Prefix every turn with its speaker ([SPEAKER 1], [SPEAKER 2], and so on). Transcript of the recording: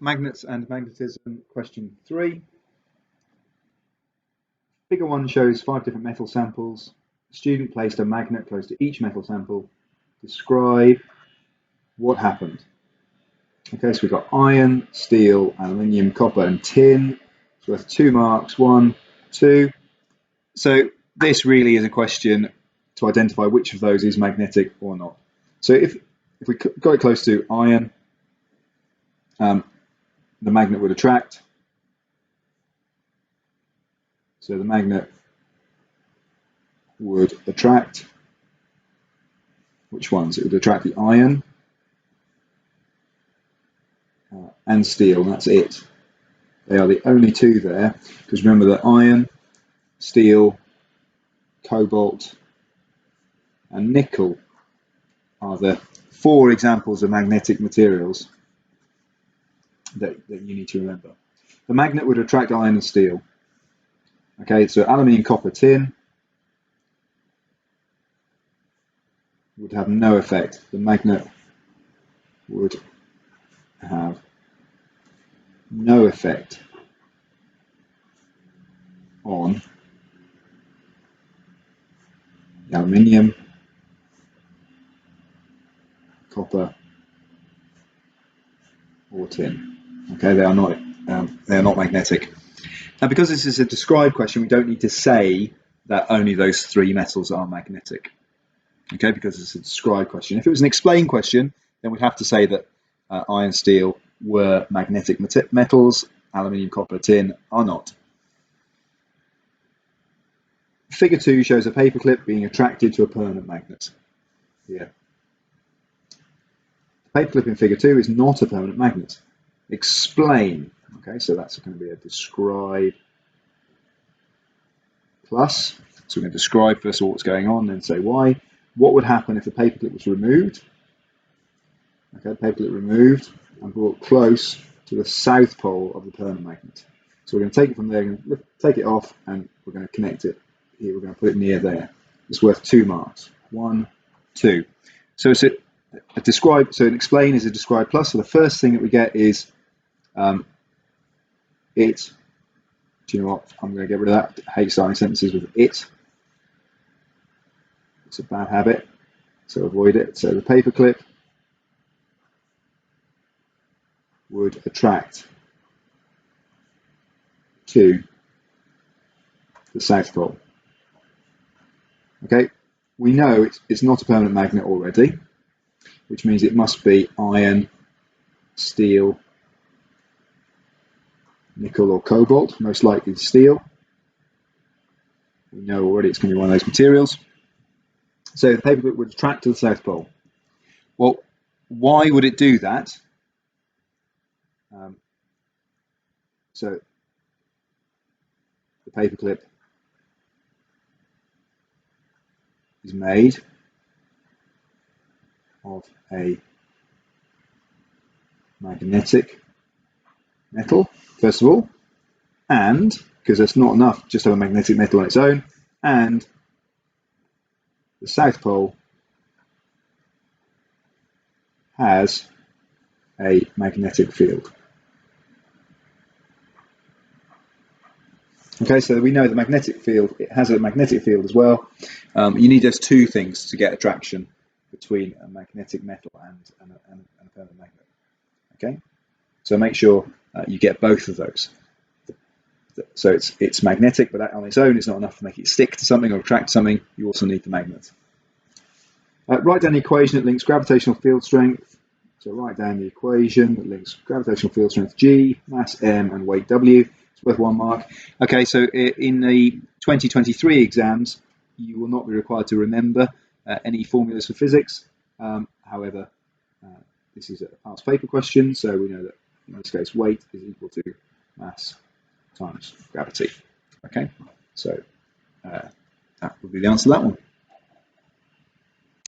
[SPEAKER 1] Magnets and magnetism, question 3. Figure 1 shows 5 different metal samples. The student placed a magnet close to each metal sample. Describe what happened. Okay, so we've got iron, steel, aluminium, copper, and tin. It's worth 2 marks. 1, 2. So this really is a question to identify which of those is magnetic or not. So if we got it close to iron, the magnet would attract. So the magnet would attract, which ones? It would attract the iron and steel, and that's it. They are the only two there, because remember that iron, steel, cobalt, and nickel are the 4 examples of magnetic materials that you need to remember. The magnet would attract iron and steel. Okay, so aluminium, copper, tin would have no effect. The magnet would have no effect on the aluminium, copper, or tin. Okay, they are not magnetic. Now, because this is a describe question, we don't need to say that only those 3 metals are magnetic. Okay, because it's a describe question. If it was an explain question, then we'd have to say that iron, steel were magnetic metals, aluminium, copper, tin are not. Figure 2 shows a paperclip being attracted to a permanent magnet. Here. The paperclip in figure 2 is not a permanent magnet. Explain. Okay, so that's going to be a describe plus. So we're going to describe first of all what's going on, then say why. What would happen if the paperclip was removed? Okay, paperclip removed and brought close to the south pole of the permanent magnet. So we're going to take it from there, going to take it off, and we're going to connect it here. We're going to put it near there. It's worth 2 marks. 1, 2. So it's a describe. So an explain is a describe plus. So the first thing that we get is it. Do you know what? I'm going to get rid of that. I hate starting sentences with it. It's a bad habit, so avoid it. So the paperclip would attract to the south pole. Okay, we know it's not a permanent magnet already, which means it must be iron, steel, nickel or cobalt, most likely steel. We know already it's going to be one of those materials. So the paperclip would attract to the south pole. Well, why would it do that? So the paperclip is made of a magnetic metal, first of all, and because it's not enough just to have a magnetic metal on its own, and the south pole has a magnetic field. Okay, so we know the magnetic field, it has a magnetic field as well. You need those 2 things to get attraction between a magnetic metal and a permanent magnet. Okay, so make sure you get both of those. So it's magnetic, but that on its own is not enough to make it stick to something or attract something. You also need the magnet. Write down the equation that links gravitational field strength. So write down the equation that links gravitational field strength G, mass M, and weight W. It's worth 1 mark. Okay, so in the 2023 exams, you will not be required to remember any formulas for physics. However, this is a past paper question, so we know that in this case weight is equal to mass times gravity. Okay, so that would be the answer to that one.